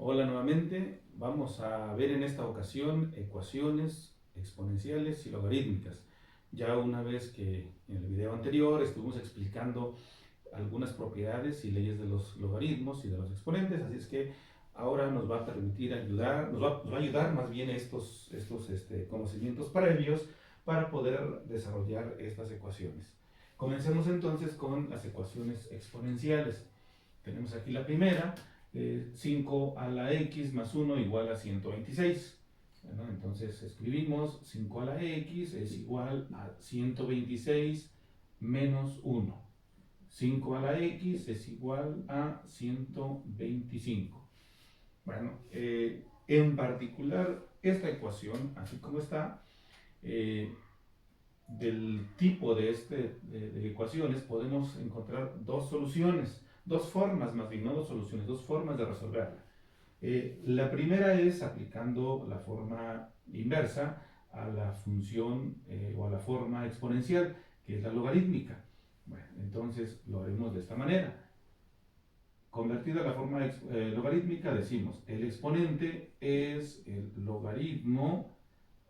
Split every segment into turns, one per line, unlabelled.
Hola nuevamente, vamos a ver en esta ocasión ecuaciones exponenciales y logarítmicas. Ya una vez que en el video anterior estuvimos explicando algunas propiedades y leyes de los logaritmos y de los exponentes, así es que ahora nos va a permitir ayudar, nos va a ayudar más bien estos conocimientos previos para poder desarrollar estas ecuaciones. Comencemos entonces con las ecuaciones exponenciales. Tenemos aquí la primera, 5 a la x más 1 igual a 126. Bueno, entonces escribimos 5 a la x es igual a 126 menos 1. 5 a la x es igual a 125. Bueno, en particular esta ecuación, así como está, del tipo de ecuaciones podemos encontrar dos soluciones, dos formas más bien, no dos soluciones, dos formas de resolverla. La primera es aplicando la forma inversa a la función o a la forma exponencial, que es la logarítmica. Bueno, entonces lo haremos de esta manera. Convertida a la forma logarítmica decimos, el exponente es el logaritmo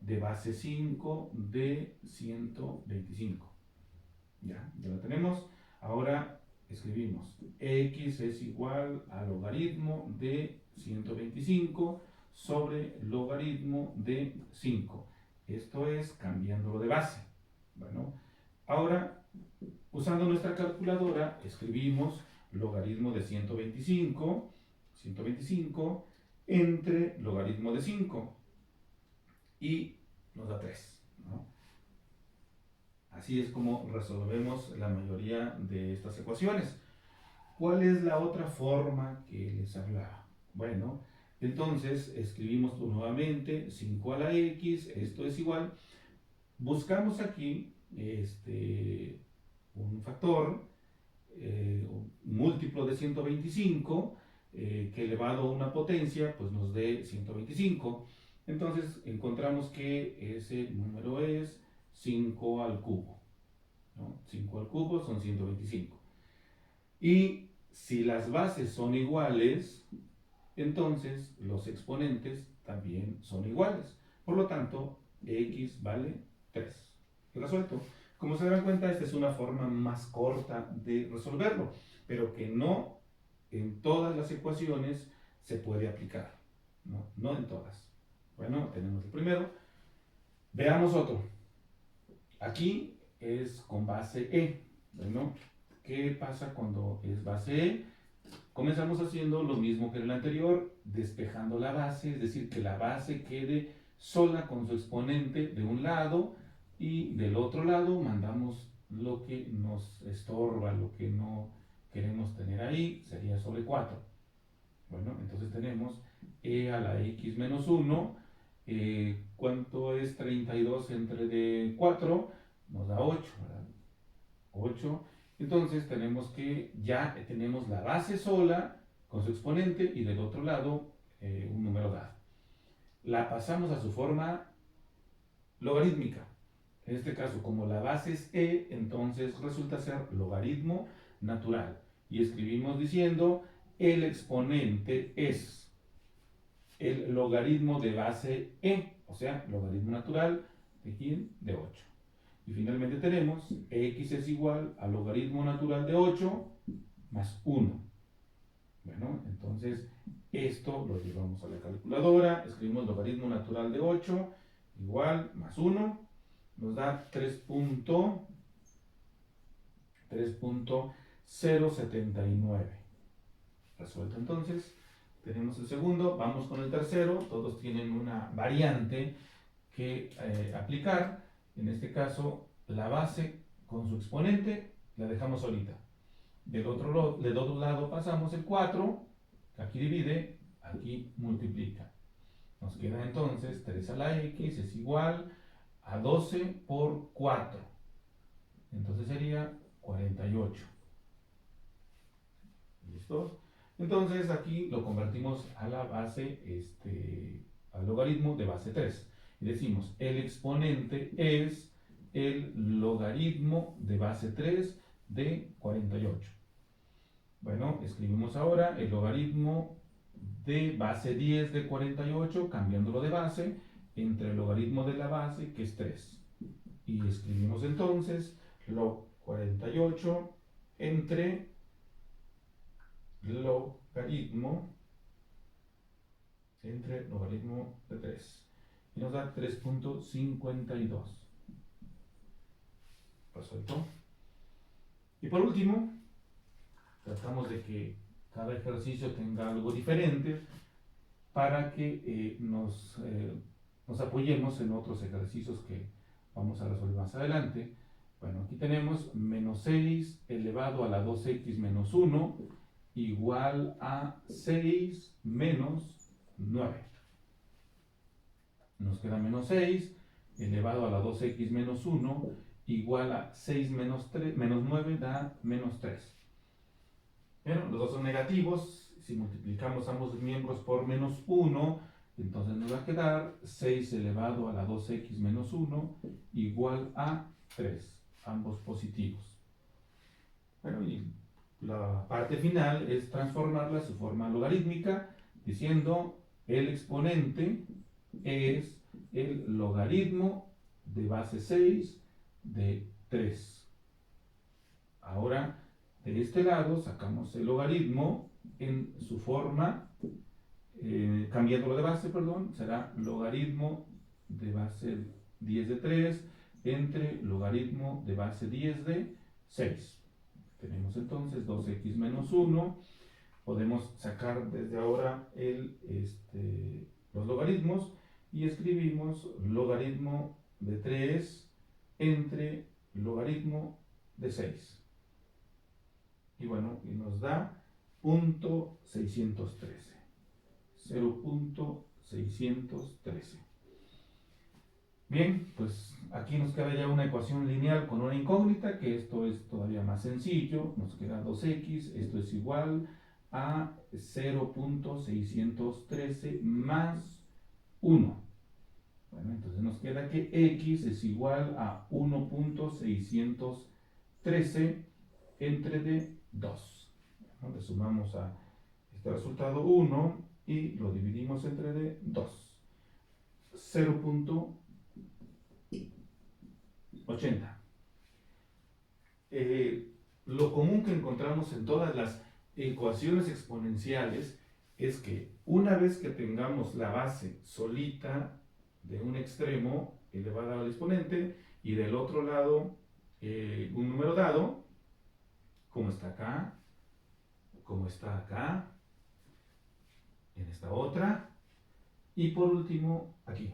de base 5 de 125. Ya lo tenemos. Ahora escribimos x es igual al logaritmo de 125 sobre logaritmo de 5. Esto es cambiándolo de base. Bueno, ahora usando nuestra calculadora escribimos logaritmo de 125 entre logaritmo de 5 y nos da 3, ¿no? Así es como resolvemos la mayoría de estas ecuaciones. ¿Cuál es la otra forma que les hablaba? Bueno, entonces escribimos nuevamente 5 a la x, esto es igual. Buscamos aquí un factor, un múltiplo de 125, que elevado a una potencia, pues nos dé 125. Entonces encontramos que ese número es 5 al cubo, ¿no? 5 al cubo son 125. Y si las bases son iguales, entonces los exponentes también son iguales. Por lo tanto, x vale 3. Resuelto. Como se dan cuenta, esta es una forma más corta de resolverlo, pero que no en todas las ecuaciones se puede aplicar. No en todas. Bueno, tenemos el primero. Veamos otro. Aquí es con base E. Bueno, ¿qué pasa cuando es base E? Comenzamos haciendo lo mismo que en el anterior, despejando la base, es decir, que la base quede sola con su exponente de un lado y del otro lado mandamos lo que nos estorba, lo que no queremos tener ahí, sería sobre 4. Bueno, entonces tenemos e a la x menos 1. ¿Cuánto es 32 entre de 4? Nos da 8, ¿verdad? 8. Entonces tenemos que ya tenemos la base sola con su exponente y del otro lado un número dado. La pasamos a su forma logarítmica. En este caso, como la base es e, entonces resulta ser logaritmo natural. Y escribimos diciendo el exponente es el logaritmo de base e, o sea, logaritmo natural de ¿quién? De 8. Y finalmente tenemos x es igual al logaritmo natural de 8 más 1. Bueno, entonces esto lo llevamos a la calculadora, escribimos logaritmo natural de 8 igual más 1, nos da 3.079. Resuelto entonces. Tenemos el segundo, vamos con el tercero, todos tienen una variante que aplicar. En este caso, la base con su exponente la dejamos solita. Del otro lado pasamos el 4, que aquí divide, aquí multiplica. Nos queda entonces 3 a la x es igual a 12 por 4. Entonces sería 48. ¿Listos? Entonces aquí lo convertimos a la base, al logaritmo de base 3. Y decimos, el exponente es el logaritmo de base 3 de 48. Bueno, escribimos ahora el logaritmo de base 10 de 48, cambiándolo de base, entre el logaritmo de la base, que es 3. Y escribimos entonces log 48 entre logaritmo de 3. Y nos da 3.52. Resuelto. Y por último, tratamos de que cada ejercicio tenga algo diferente para que nos apoyemos en otros ejercicios que vamos a resolver más adelante. Bueno, aquí tenemos menos 6 elevado a la 2x menos 1 igual a 6 menos 9. Nos queda menos 6 elevado a la 2x menos 1 igual a 6 menos 9 da menos 3. Pero los dos son negativos. Si multiplicamos ambos miembros por menos 1, entonces nos va a quedar 6 elevado a la 2x menos 1 igual a 3. Ambos positivos. Bueno, y la parte final es transformarla a su forma logarítmica, diciendo el exponente es el logaritmo de base 6 de 3. Ahora, de este lado sacamos el logaritmo en su forma, cambiándolo de base, perdón, será logaritmo de base 10 de 3 entre logaritmo de base 10 de 6. Tenemos entonces 2x menos 1. Podemos sacar desde ahora los logaritmos y escribimos logaritmo de 3 entre logaritmo de 6. Y bueno, y nos da 0.613. 0.613. Bien, pues aquí nos queda ya una ecuación lineal con una incógnita, que esto es todavía más sencillo. Nos queda 2x, esto es igual a 0.613 más 1. Bueno, entonces nos queda que x es igual a 1.613 entre de 2. Bueno, le sumamos a este resultado 1 y lo dividimos entre de 2. 0.80. Lo común que encontramos en todas las ecuaciones exponenciales es que una vez que tengamos la base solita de un extremo elevada al exponente y del otro lado un número dado, como está acá, como está acá, en esta otra, y por último aquí.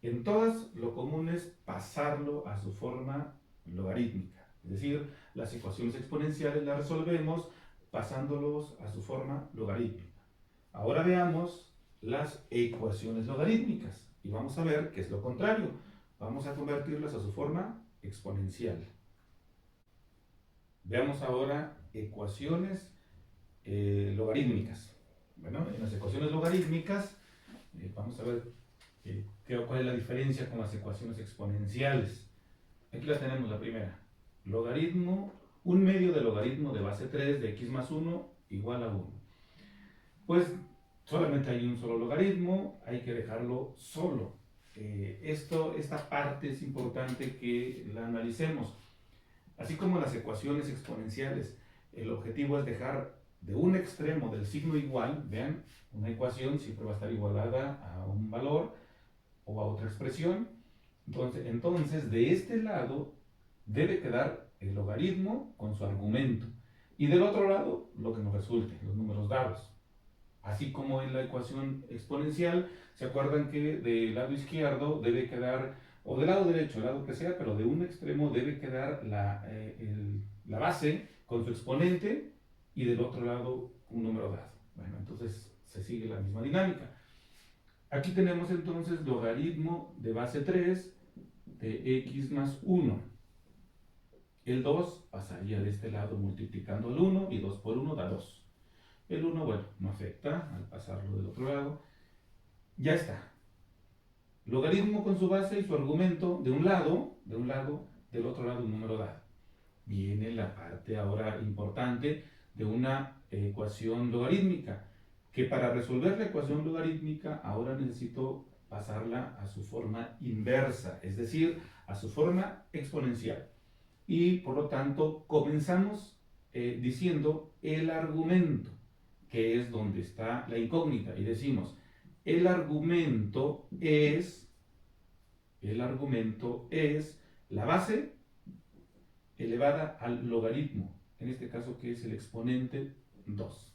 En todas lo común es pasarlo a su forma logarítmica, es decir, las ecuaciones exponenciales las resolvemos pasándolos a su forma logarítmica. Ahora veamos las ecuaciones logarítmicas y vamos a ver qué es lo contrario. Vamos a convertirlas a su forma exponencial. Veamos ahora ecuaciones logarítmicas. Bueno, en las ecuaciones logarítmicas vamos a ver cuál es la diferencia con las ecuaciones exponenciales. Aquí la tenemos la primera. Logaritmo, 1/2 de logaritmo de base 3 de x más 1 igual a 1. Pues solamente hay un solo logaritmo, hay que dejarlo solo. Esta parte es importante que la analicemos. Así como las ecuaciones exponenciales, el objetivo es dejar de un extremo del signo igual, vean, una ecuación siempre va a estar igualada a un valor o a otra expresión. Entonces de este lado debe quedar el logaritmo con su argumento y del otro lado lo que nos resulte, los números dados. Así como en la ecuación exponencial, ¿se acuerdan que del lado izquierdo debe quedar, o del lado derecho, el lado que sea, pero de un extremo debe quedar la base con su exponente y del otro lado un número dado? Bueno, entonces se sigue la misma dinámica. Aquí tenemos entonces logaritmo de base 3 de x más 1. El 2 pasaría de este lado multiplicando el 1 y 2 por 1 da 2. El 1, bueno, no afecta al pasarlo del otro lado. Ya está. Logaritmo con su base y su argumento de un lado, del otro lado un número dado. Viene la parte ahora importante de una ecuación logarítmica, que para resolver la ecuación logarítmica ahora necesito pasarla a su forma inversa, es decir, a su forma exponencial. Y por lo tanto comenzamos diciendo el argumento, que es donde está la incógnita, y decimos, el argumento es la base elevada al logaritmo, en este caso que es el exponente 2.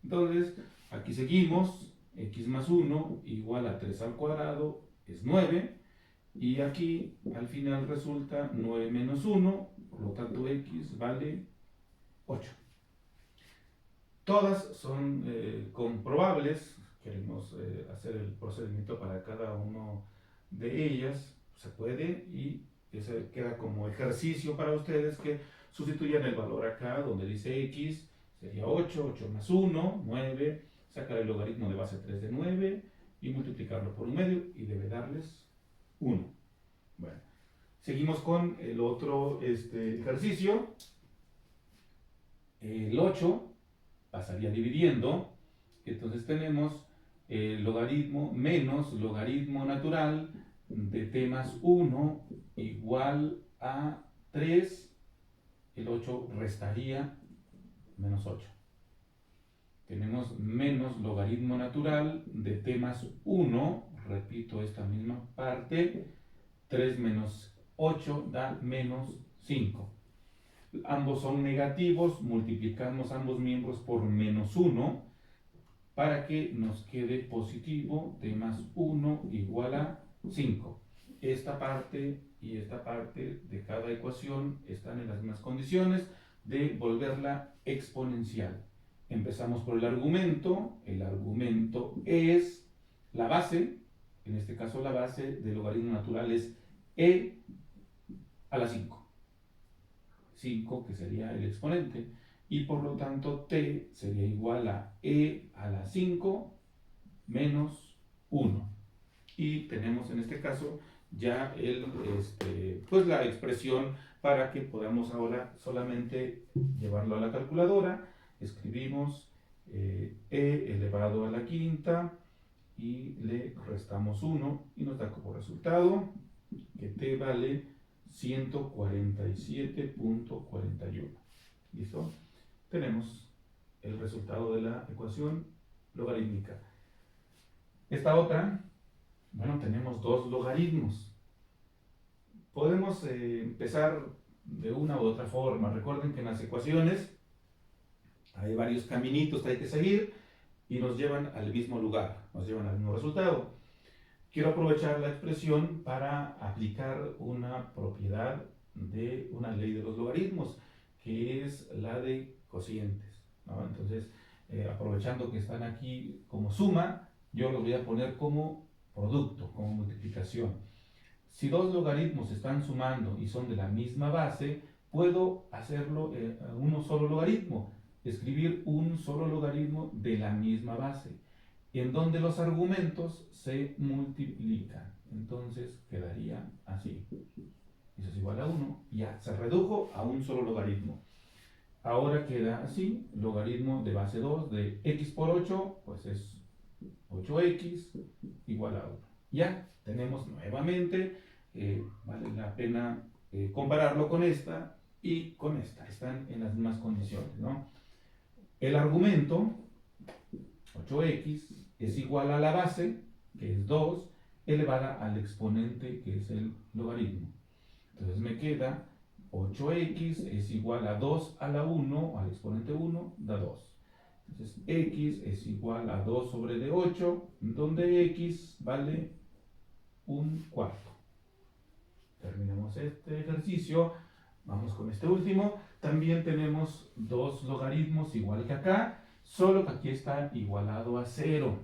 Entonces, aquí seguimos, x más 1 igual a 3 al cuadrado es 9, y aquí al final resulta 9 menos 1, por lo tanto x vale 8. Todas son comprobables, queremos hacer el procedimiento para cada una de ellas, se puede, y eso queda como ejercicio para ustedes que sustituyan el valor acá donde dice x, sería 8, 8 más 1, 9, sacar el logaritmo de base 3 de 9 y multiplicarlo por un medio y debe darles 1. Bueno, seguimos con el otro ejercicio. El 8 pasaría dividiendo, entonces tenemos logaritmo menos logaritmo natural de t más 1 igual a 3, el 8 restaría menos 8. Tenemos menos logaritmo natural de t más 1, repito esta misma parte, 3 menos 8 da menos 5. Ambos son negativos, multiplicamos ambos miembros por menos 1 para que nos quede positivo t más 1 igual a 5. Esta parte y esta parte de cada ecuación están en las mismas condiciones de volverla exponencial. Empezamos por el argumento es la base, en este caso la base del logaritmo natural es e a la 5. 5 que sería el exponente, y por lo tanto t sería igual a e a la 5 menos 1. Y tenemos en este caso ya pues la expresión para que podamos ahora solamente llevarlo a la calculadora. Escribimos e elevado a la quinta y le restamos 1 y nos da como resultado que t vale 147.41. ¿Listo? Tenemos el resultado de la ecuación logarítmica. Esta otra, bueno, tenemos dos logaritmos. Podemos empezar de una u otra forma. Recuerden que en las ecuaciones hay varios caminitos que hay que seguir y nos llevan al mismo lugar, nos llevan al mismo resultado. Quiero aprovechar la expresión para aplicar una propiedad de una ley de los logaritmos, que es la de cocientes, ¿no? Entonces, aprovechando que están aquí como suma, yo los voy a poner como producto, como multiplicación. Si dos logaritmos están sumando y son de la misma base, puedo hacerlo uno solo logaritmo, escribir un solo logaritmo de la misma base, en donde los argumentos se multiplican. Entonces quedaría así. Eso es igual a 1. Ya se redujo a un solo logaritmo. Ahora queda así, logaritmo de base 2 de x por 8, pues es 8x igual a 1. Ya tenemos nuevamente, vale la pena compararlo con esta y con esta. Están en las mismas condiciones, ¿no? El argumento, 8x, es igual a la base, que es 2, elevada al exponente, que es el logaritmo. Entonces me queda 8x es igual a 2 a la 1, al exponente 1, da 2. Entonces x es igual a 2 sobre de 8, donde x vale un cuarto. Terminamos este ejercicio, vamos con este último. También tenemos dos logaritmos igual que acá, solo que aquí está igualado a 0.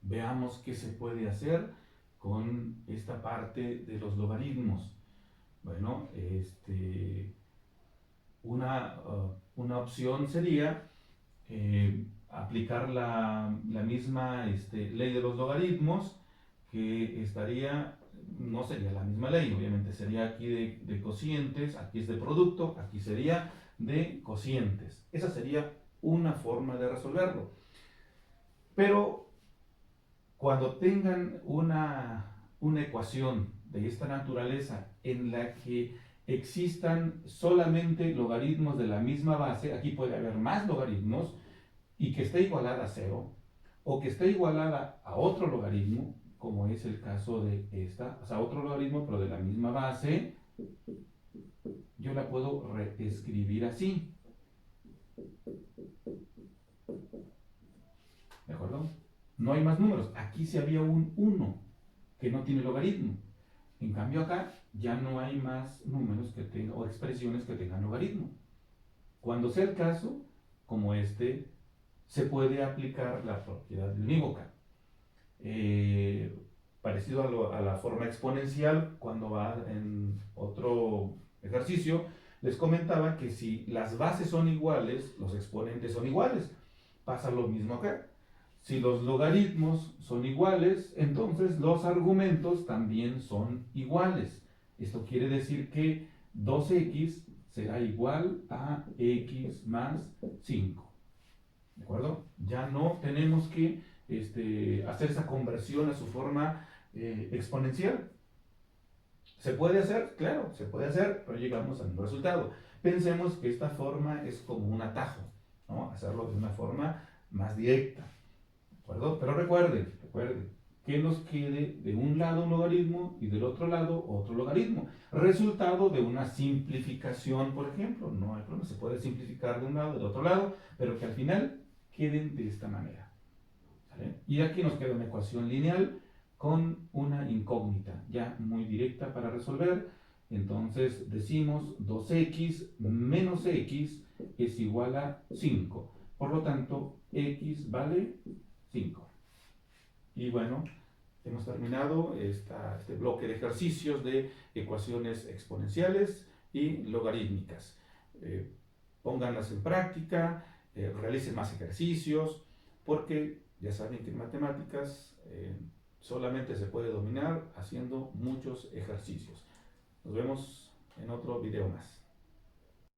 Veamos qué se puede hacer con esta parte de los logaritmos. Bueno, una opción sería aplicar la misma ley de los logaritmos, que estaría, no sería la misma ley, obviamente sería aquí de cocientes, aquí es de producto, aquí sería de cocientes. Esa sería una forma de resolverlo. Pero cuando tengan una ecuación de esta naturaleza en la que existan solamente logaritmos de la misma base, aquí puede haber más logaritmos, y que esté igualada a cero, o que esté igualada a otro logaritmo, como es el caso de esta, o sea, otro logaritmo pero de la misma base, yo la puedo reescribir así. ¿De acuerdo? No hay más números. Aquí sí había un 1 que no tiene logaritmo. En cambio acá ya no hay más números que tengan, o expresiones que tengan logaritmo. Cuando sea el caso, como este, se puede aplicar la propiedad de unívoca. Parecido a la forma exponencial, cuando va en otro ejercicio, les comentaba que si las bases son iguales, los exponentes son iguales. Pasa lo mismo acá. Si los logaritmos son iguales, entonces los argumentos también son iguales. Esto quiere decir que 2x será igual a x más 5. ¿De acuerdo? Ya no tenemos que hacer esa conversión a su forma exponencial. ¿Se puede hacer? Claro, se puede hacer, pero llegamos al mismo resultado. Pensemos que esta forma es como un atajo, ¿no? Hacerlo de una forma más directa. ¿De acuerdo? Pero recuerden, que nos quede de un lado un logaritmo y del otro lado otro logaritmo. Resultado de una simplificación, por ejemplo. No hay problema, se puede simplificar de un lado, del otro lado, pero que al final queden de esta manera. ¿Vale? Y aquí nos queda una ecuación lineal con una incógnita, ya muy directa para resolver. Entonces decimos 2x menos x es igual a 5. Por lo tanto, x vale 5. Y bueno, hemos terminado este bloque de ejercicios de ecuaciones exponenciales y logarítmicas. Pónganlas en práctica, realicen más ejercicios, porque ya saben que en matemáticas solamente se puede dominar haciendo muchos ejercicios. Nos vemos en otro video más.